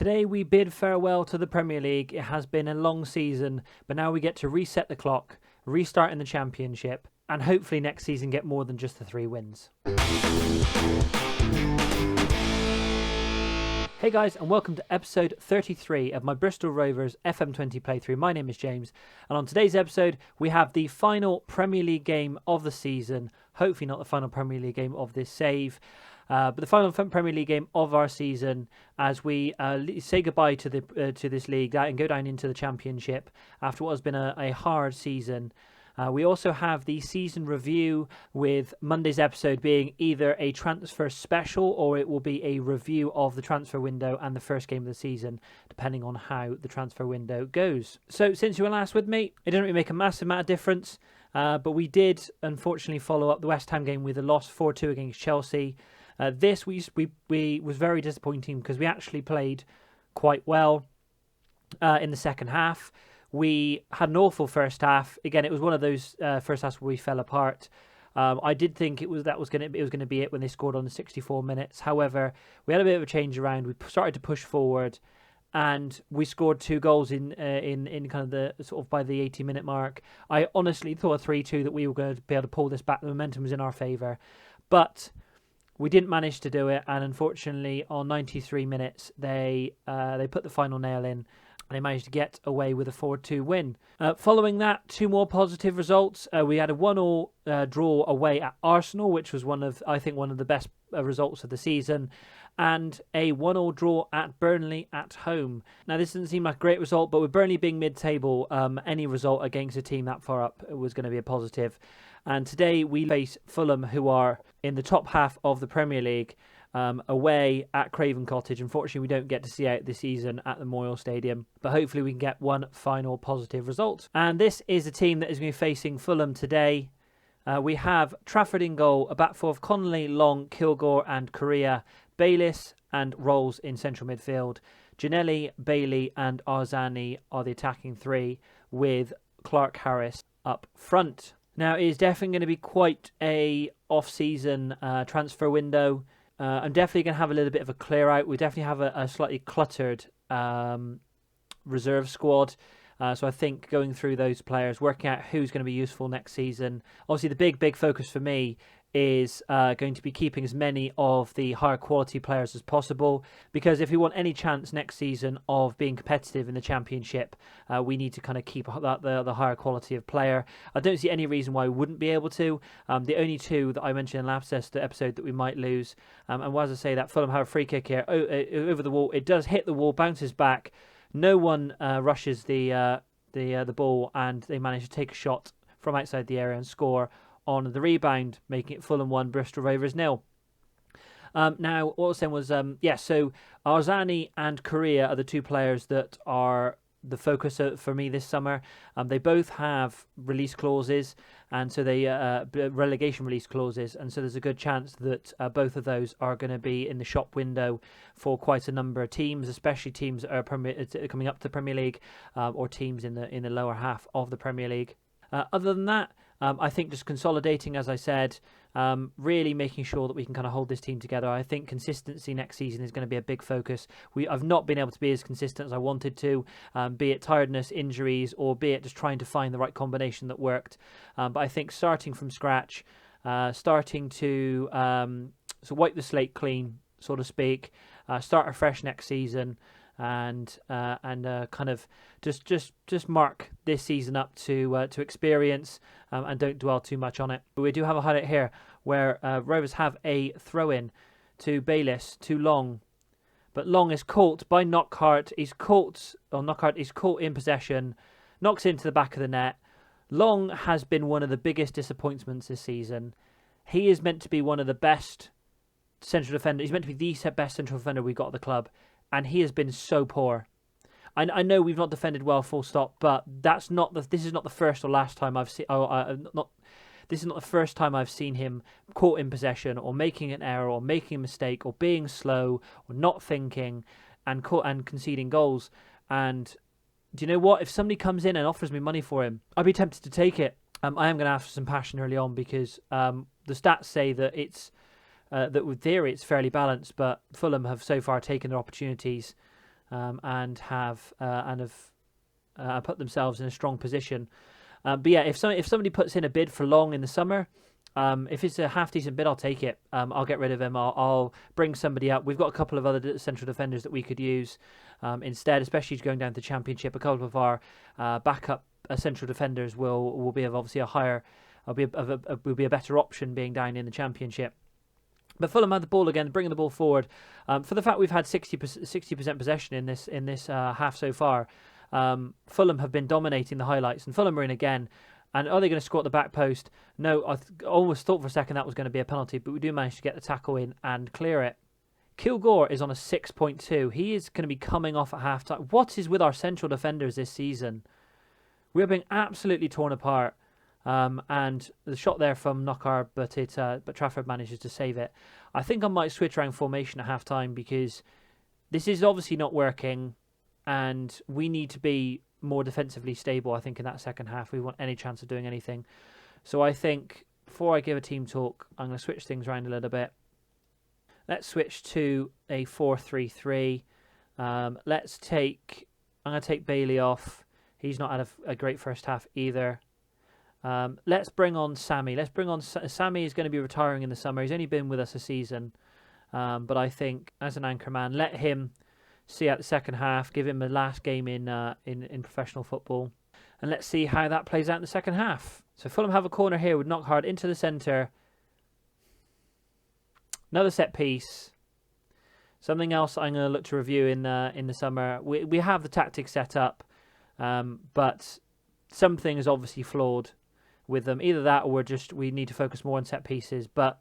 Today we bid farewell to the Premier League. It has been a long season, but now we get to reset the clock, restart in the Championship, and hopefully next season get more than just the 3 wins. Hey guys, and welcome to episode 33 of my Bristol Rovers FM20 playthrough. My name is James, and on today's episode we have the final Premier League game of the season. Hopefully not the final Premier League game of this save, but the final Premier League game of our season as we say goodbye to this league and go down into the Championship after what has been a hard season. We also have the season review, with Monday's episode being either a transfer special or it will be a review of the transfer window and the first game of the season, depending on how the transfer window goes. So since you were last with me, it didn't really make a massive amount of difference, but we did unfortunately follow up the West Ham game with a loss 4-2 against Chelsea. This was very disappointing because we actually played quite well in the second half. We had an awful first half. Again, it was one of those first halves where we fell apart. I did think it was going to be it when they scored on the 64 minutes. However, we had a bit of a change around. We started to push forward, and we scored 2 goals in kind of the sort of by the 80-minute mark. I honestly thought 3-2 that we were going to be able to pull this back. The momentum was in our favour, but we didn't manage to do it. And unfortunately, on 93 minutes, they put the final nail in. They managed to get away with a 4-2 win. Following that, 2 more positive results. We had a 1-1 draw away at Arsenal, which was one of the best results of the season, and a 1-1 draw at Burnley at home. Now, this doesn't seem like a great result, but with Burnley being mid-table, any result against a team that far up was going to be a positive. And today we face Fulham, who are in the top half of the Premier League, away at Craven Cottage. Unfortunately, we don't get to see out the season at the Moyle Stadium, but hopefully we can get one final positive result. And this is a team that is going to be facing Fulham today. We have Trafford in goal, a back four of Connolly, Long, Kilgore and Correa, Bayliss and Rolls in central midfield. Giannelli, Bailey and Arzani are the attacking 3, with Clark Harris up front. Now, it is definitely going to be quite a off-season transfer window. I'm definitely going to have a little bit of a clear out. We definitely have a slightly cluttered reserve squad. So I think going through those players, working out who's going to be useful next season. Obviously, the big focus for me is going to be keeping as many of the higher quality players as possible, because if we want any chance next season of being competitive in the Championship, we need to kind of keep the higher quality of player. I don't see any reason why we wouldn't be able to. The only 2 that I mentioned in last episode that we might lose, and as I say, that Fulham have a free kick here over the wall. It does hit the wall, bounces back. No one rushes the ball, and they manage to take a shot from outside the area and score on the rebound, making it Fulham 1, Bristol Rovers 0. Now, what I was saying was, so Arzani and Correa are the 2 players that are the focus for me this summer. They both have release clauses, and so they relegation release clauses, and so there's a good chance that both of those are going to be in the shop window for quite a number of teams, especially teams that are coming up to the Premier League, or teams in the lower half of the Premier League. Other than that, I think just consolidating, as I said, really making sure that we can kind of hold this team together. I think consistency next season is going to be a big focus. I've not been able to be as consistent as I wanted to, be it tiredness, injuries, or be it just trying to find the right combination that worked. But I think starting from scratch, starting to wipe the slate clean, so to speak, start afresh next season, and kind of just mark this season up to experience, and don't dwell too much on it. But we do have a highlight here where Rovers have a throw-in to Bayliss, to Long, but Long is caught by Knockhart. Knockhart is caught in possession, knocks into the back of the net. Long has been one of the biggest disappointments this season. He is meant to be one of the best central defenders. He's meant to be the best central defender we've got at the club, and he has been so poor. I know we've not defended well, full stop, but this is not the first or last time I've seen. This is not the first time I've seen him caught in possession, or making an error, or making a mistake, or being slow, or not thinking, and conceding goals. And do you know what? If somebody comes in and offers me money for him, I'd be tempted to take it. I am going to have some passion early on, because the stats say that that with theory it's fairly balanced, but Fulham have so far taken their opportunities and have put themselves in a strong position. But yeah, if somebody puts in a bid for Long in the summer, if it's a half decent bid, I'll take it. I'll get rid of him. I'll bring somebody up. We've got a couple of other central defenders that we could use instead, especially going down to the Championship. A couple of our backup central defenders will be of obviously a higher, will be a better option being down in the Championship. But Fulham had the ball again, bringing the ball forward. For the fact we've had 60% possession in this half so far, Fulham have been dominating the highlights, and Fulham are in again. And are they going to score at the back post? No, I almost thought for a second that was going to be a penalty, but we do manage to get the tackle in and clear it. Kilgore is on a 6.2. He is going to be coming off at half-time. What is with our central defenders this season? We're being absolutely torn apart. And the shot there from Knockaert, but Trafford manages to save it. I think I might switch around formation at half-time because this is obviously not working, and we need to be more defensively stable, I think, in that second half. We want any chance of doing anything. So I think, before I give a team talk, I'm going to switch things around a little bit. Let's switch to a 4-3-3. I'm going to take Bailey off. He's not had a great first half either. Let's bring on Sammy. Sammy is going to be retiring in the summer. He's only been with us a season. But I think, as an anchor man, let him see out the second half, give him a last game in professional football, and let's see how that plays out in the second half. So Fulham have a corner here with Knockaert into the centre. Another set piece. Something else I'm going to look to review in the summer. We have the tactics set up, but something is obviously flawed with them. Either that, or we need to focus more on set pieces. But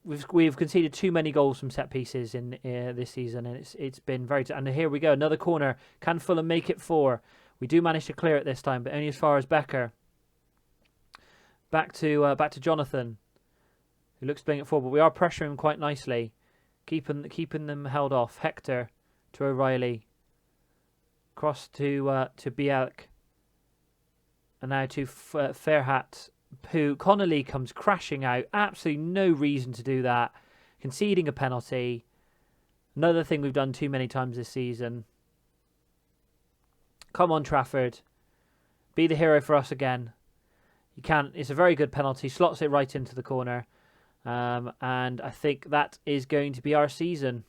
we've conceded too many goals from set pieces in this season, and it's been very. And here we go, another corner. Can Fulham make it 4? We do manage to clear it this time, but only as far as Becker. Back to Jonathan, who looks to bring it forward, but we are pressuring him quite nicely, keeping them held off. Hector to O'Reilly, cross to Bielk, and now to Fairhat, who Connolly comes crashing out. Absolutely no reason to do that. Conceding a penalty. Another thing we've done too many times this season. Come on, Trafford. Be the hero for us again. You can't. It's a very good penalty. Slots it right into the corner. And I think that is going to be our season.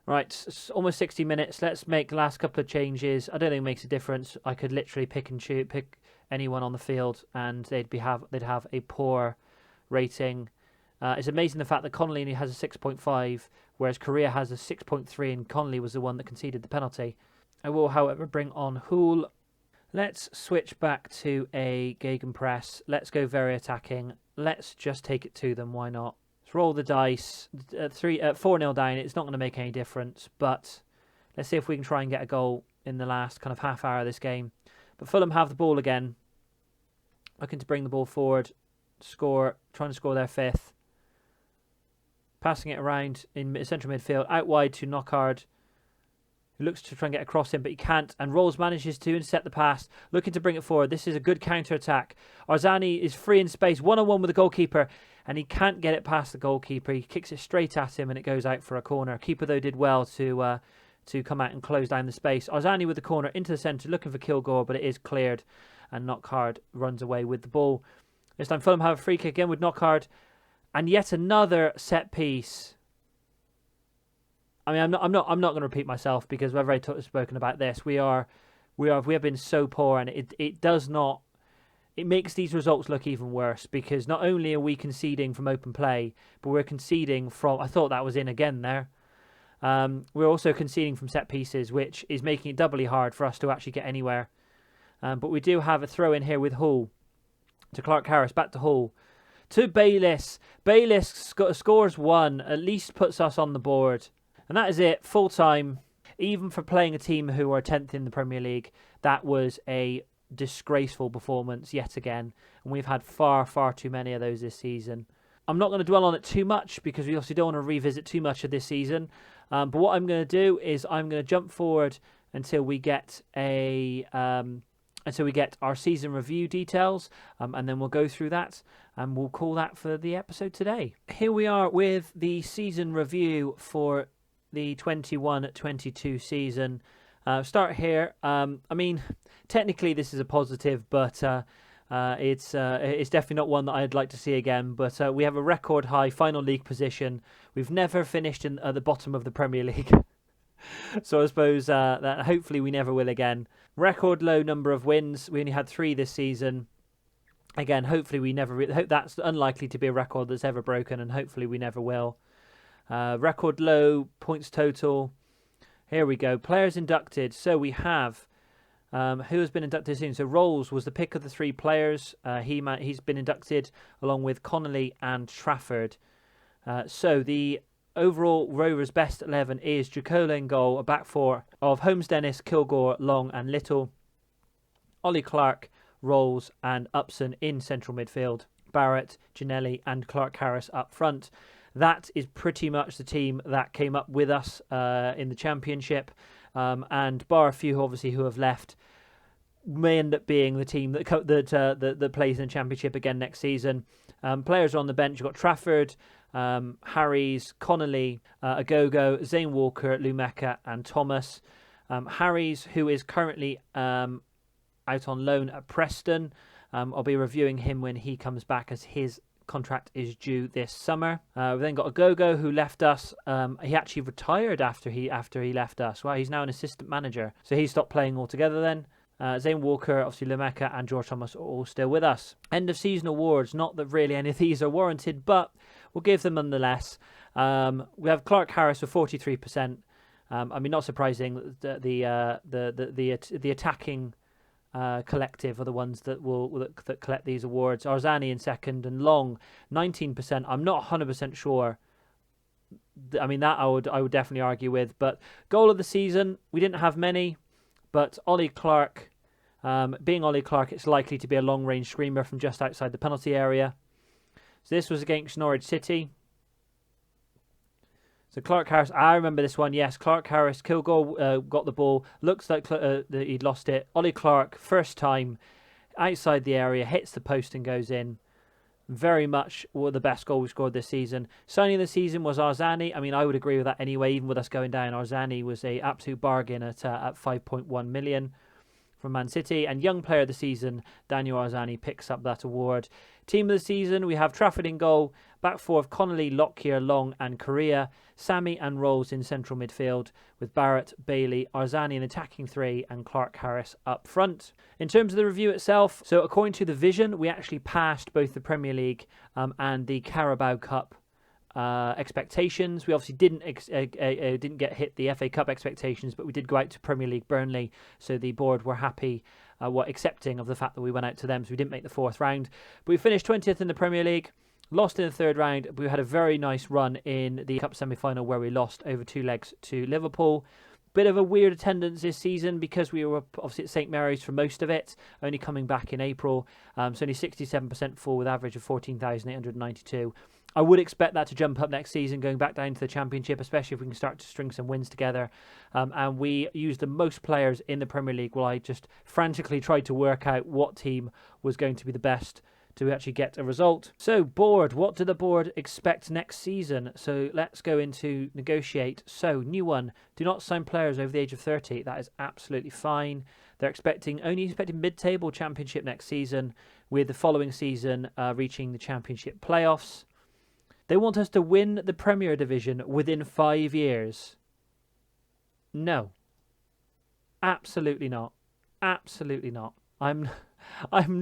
Right, it's almost 60 minutes. Let's make the last couple of changes. I don't think it makes a difference. I could literally pick anyone on the field, and they'd have a poor rating. It's amazing the fact that Connolly only has a 6.5, whereas Correa has a 6.3, and Connolly was the one that conceded the penalty. I will, however, bring on Hool. Let's switch back to a gegenpress. Let's go very attacking. Let's just take it to them. Why not? Let's roll the dice. 4-0 down. It's not going to make any difference, but let's see if we can try and get a goal in the last kind of half hour of this game. But Fulham have the ball again. Looking to bring the ball forward. Trying to score their 5th. Passing it around in central midfield. Out wide to Knockaert, who looks to try and get across him, but he can't. And Rolls manages to intercept the pass. Looking to bring it forward. This is a good counter-attack. Arzani is free in space. 1-on-1 with the goalkeeper. And he can't get it past the goalkeeper. He kicks it straight at him, and it goes out for a corner. Keeper, though, did well to come out and close down the space. Arzani with the corner into the centre, looking for Kilgore, but it is cleared, and Knockaert runs away with the ball. This time Fulham have a free kick again with Knockaert, and yet another set piece. I mean, I'm not going to repeat myself because we've already spoken about this. We have been so poor, and it makes these results look even worse because not only are we conceding from open play, but we're conceding from. I thought that was in again there. We're also conceding from set pieces, which is making it doubly hard for us to actually get anywhere. But we do have a throw in here with Hull to Clark Harris, back to Hull, to Bayliss. Bayliss scores 1, at least puts us on the board. And that is it, full time. Even for playing a team who are 10th in the Premier League, that was a disgraceful performance yet again. And we've had far, far too many of those this season. I'm not going to dwell on it too much because we obviously don't want to revisit too much of this season. But what I'm going to do is I'm going to jump forward until we get our season review details, and then we'll go through that, and we'll call that for the episode today. Here we are with the season review for the 21-22 season. Start here. I mean, technically this is a positive, but it's definitely not one that I'd like to see again. But we have a record high final league position. We've never finished at the bottom of the Premier League. So I suppose that hopefully we never will again. Record low number of wins. We only had 3 this season. Again, hopefully we never... hope that's unlikely to be a record that's ever broken, and hopefully we never will. Record low points total. Here we go. Players inducted. So we have... who has been inducted soon? So Rolls was the pick of the 3 players. He's been inducted along with Connolly and Trafford. So the overall Rovers best 11 is Jacola in goal, a back 4 of Holmes, Dennis, Kilgore, Long and Little. Ollie Clark, Rolls and Upson in central midfield. Barrett, Ginelli and Clark Harris up front. That is pretty much the team that came up with us in the Championship. And bar a few obviously who have left, may end up being the team that plays in the Championship again next season. Players on the bench, you've got Trafford, Harries, Connolly, Agogo, Zane Walker, Lumeka and Thomas. Harries, who is currently out on loan at Preston. I'll be reviewing him when he comes back, as his contract is due this summer. We've then got Agogo, who left us. He actually retired after he left us. Well, he's now an assistant manager, so he stopped playing altogether then. Zane Walker, obviously Lumeka and George Thomas are all still with us. End of season awards, not that really any of these are warranted, but we'll give them nonetheless. We have Clark Harris with 43%. I mean, not surprising. The attacking collective are the ones that collect these awards. Arzani in second and Long 19%. I'm not 100% sure. I mean, that I would definitely argue with. But goal of the season, we didn't have many, but Ollie Clark, being Ollie Clark, it's likely to be a long range screamer from just outside the penalty area. So this was against Norwich City. So Clark Harris, I remember this one, yes. Clark Harris, Kilgore got the ball. Looks like that he'd lost it. Ollie Clark, first time, outside the area, hits the post and goes in. Very much the best goal we scored this season. Signing of the season was Arzani. I mean, I would agree with that anyway, even with us going down. Arzani was an absolute bargain at 5.1 million from Man City. And young player of the season, Daniel Arzani, picks up that award. Team of the season, we have Trafford in goal, back 4 of Connolly, Lockyer, Long and Correa, Sammy and Rolls in central midfield, with Barrett, Bailey, Arzani in attacking 3 and Clark Harris up front. In terms of the review itself, so according to the Vision, we actually passed both the Premier League and the Carabao Cup expectations. We obviously didn't get hit the FA Cup expectations, but we did go out to Premier League Burnley, so the board were happy, accepting of the fact that we went out to them, so we didn't make the 4th round. But we finished 20th in the Premier League, lost in the 3rd round. We had a very nice run in the Cup semi-final where we lost over 2 legs to Liverpool. Bit of a weird attendance this season because we were obviously at St Mary's for most of it, only coming back in April. So only 67% full with average of 14,892. I would expect that to jump up next season, going back down to the Championship, especially if we can start to string some wins together. And we used the most players in the Premier League while I just frantically tried to work out what team was going to be the best to actually get a result. So, board, what do the board expect next season? So, let's go into negotiate. So, new one, do not sign players over the age of 30. That is absolutely fine. They're only expecting mid-table Championship next season, with the following season reaching the Championship playoffs. They want us to win the Premier Division within 5 years. No. Absolutely not. Absolutely not. I'm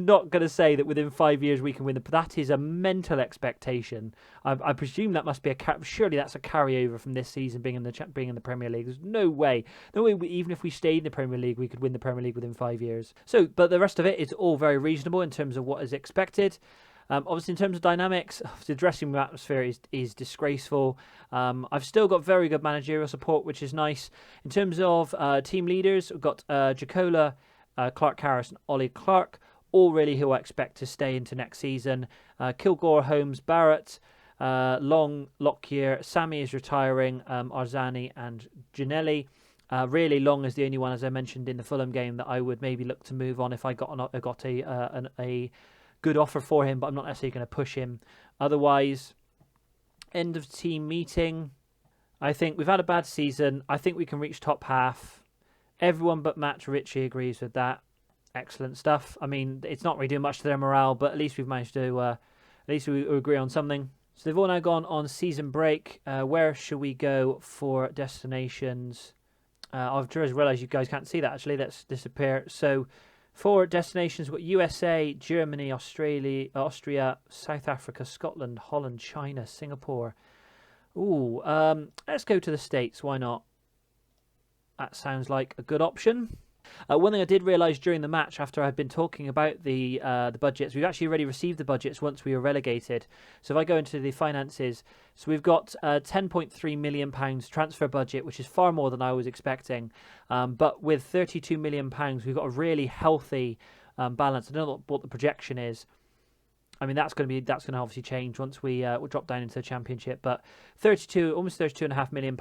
not going to say that within 5 years we can win that is a mental expectation. I presume that must be surely that's a carryover from this season being in the Premier League. There's no way. Even if we stayed in the Premier League, we could win the Premier League within 5 years. So, but the rest of it is all very reasonable in terms of what is expected. Obviously, in terms of dynamics, the dressing room atmosphere is disgraceful. I've still got very good managerial support, which is nice. In terms of team leaders, we've got Jacola, Clark Harris and Ollie Clark, all really who I expect to stay into next season. Kilgore, Holmes, Barrett, Long, Lockyer, Sammy is retiring, Arzani and Ginelli. Really, Long is the only one, as I mentioned in the Fulham game, that I would maybe look to move on if I got a good offer for him, but I'm not necessarily going to push him. Otherwise, end of team meeting. I think we've had a bad season. I think we can reach top half. Everyone but Matt Ritchie agrees with that. Excellent stuff. I mean, it's not really doing much to their morale, but at least we've managed to, at least we agree on something. So they've all now gone on season break. Where should we go for destinations? I've just realised you guys can't see that actually. Let's disappear. So for destinations, we've got USA, Germany, Austria, South Africa, Scotland, Holland, China, Singapore. Ooh, let's go to the States. Why not? That sounds like a good option. One thing I did realise during the match, after I've been talking about the budgets, we've actually already received the budgets once we were relegated. So if I go into the finances, so we've got £10.3 million transfer budget, which is far more than I was expecting. But with £32 million, we've got a really healthy balance. I don't know what the projection is. I mean, that's going to obviously change once we drop down into the Championship. But almost £32.5 million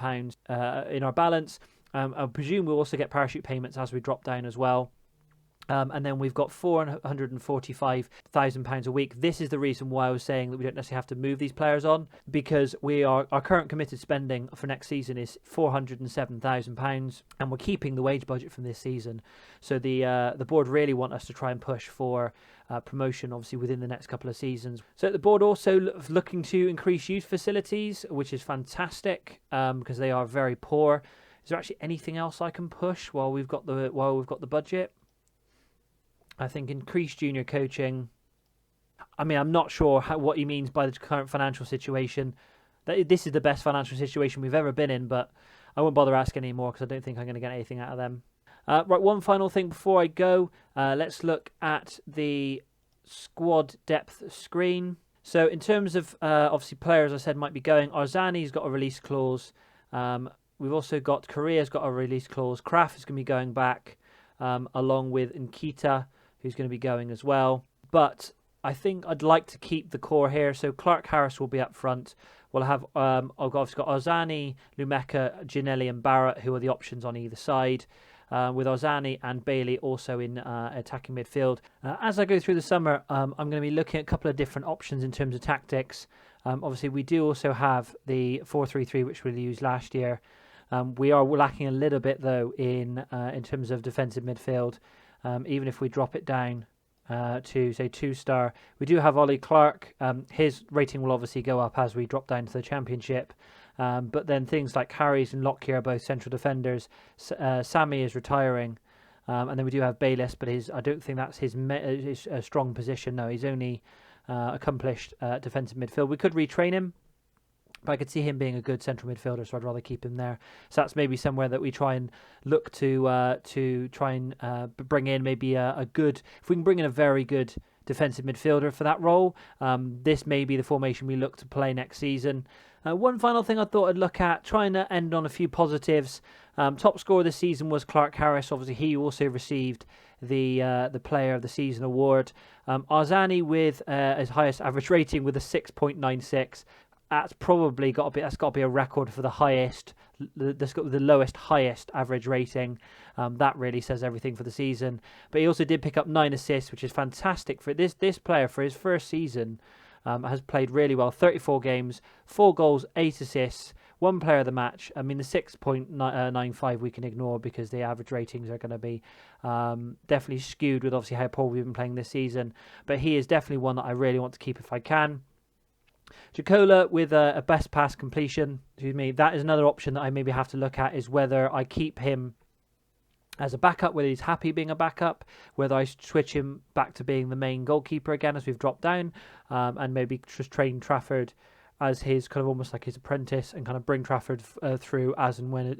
in our balance. I presume we'll also get parachute payments as we drop down as well. And then we've got £445,000 a week. This is the reason why I was saying that we don't necessarily have to move these players on, because our current committed spending for next season is £407,000, and we're keeping the wage budget from this season. So the board really want us to try and push for promotion, obviously within the next couple of seasons. So the board also looking to increase youth facilities, which is fantastic because they are very poor. Is there actually anything else I can push while we've got the budget? I think increased junior coaching. I mean, I'm not sure what he means by the current financial situation. This is the best financial situation we've ever been in, but I won't bother asking anymore because I don't think I'm going to get anything out of them. Right, one final thing before I go. Let's look at the squad depth screen. So in terms of obviously players I said might be going, Arzani's got a release clause. We've also got Korea's got a release clause. Kraft is going to be going back, along with Nkita, who's going to be going as well. But I think I'd like to keep the core here. So Clark Harris will be up front. We'll have I've obviously got Arzani, Lumeka, Ginelli, and Barrett, who are the options on either side. With Arzani and Bailey also in attacking midfield. As I go through the summer, I'm going to be looking at a couple of different options in terms of tactics. Obviously, we do also have the 4-3-3, which we used last year. We are lacking a little bit, though, in terms of defensive midfield. Even if we drop it down to, say, 2-star. We do have Ollie Clark. His rating will obviously go up as we drop down to the Championship. But then things like Harries and Lockyer are both central defenders. Sammy is retiring. And then we do have Bayliss, but I don't think that's his strong position. No, he's only accomplished defensive midfield. We could retrain him, but I could see him being a good central midfielder, so I'd rather keep him there. So that's maybe somewhere that we try and look to try and bring in maybe a good... If we can bring in a very good defensive midfielder for that role, this may be the formation we look to play next season. One final thing I thought I'd look at, trying to end on a few positives. Top scorer this season was Clark Harris. Obviously, he also received the Player of the Season award. Arzani with his highest average rating with a 6.96. That's probably got to be a record for the highest, the lowest highest average rating. That really says everything for the season. But he also did pick up 9 assists, which is fantastic for this player for his first season. Has played really well. 34 games, 4 goals, 8 assists, 1 player of the match. I mean, the 6.95 we can ignore because the average ratings are going to be definitely skewed with obviously how poor we've been playing this season. But he is definitely one that I really want to keep if I can. Jacola with a best pass completion. Excuse me. That is another option that I maybe have to look at, is whether I keep him as a backup, whether he's happy being a backup, whether I switch him back to being the main goalkeeper again as we've dropped down, and maybe just train Trafford as his kind of almost like his apprentice and kind of bring Trafford through as and when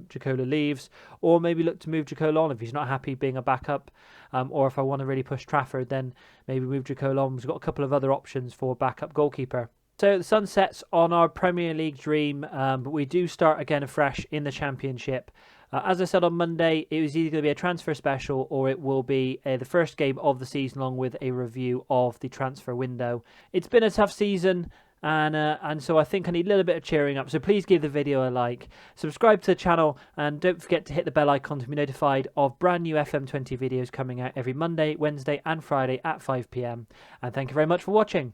Jacola leaves, or maybe look to move Jacola on if he's not happy being a backup, or if I want to really push Trafford, then maybe move Jacola on. We've got a couple of other options for backup goalkeeper. So the sun sets on our Premier League dream, but we do start again afresh in the Championship. As I said on Monday, it was either going to be a transfer special or it will be the first game of the season along with a review of the transfer window. It's been a tough season, and so I think I need a little bit of cheering up. So please give the video a like, subscribe to the channel, and don't forget to hit the bell icon to be notified of brand new FM20 videos coming out every Monday, Wednesday and Friday at 5 PM. And thank you very much for watching.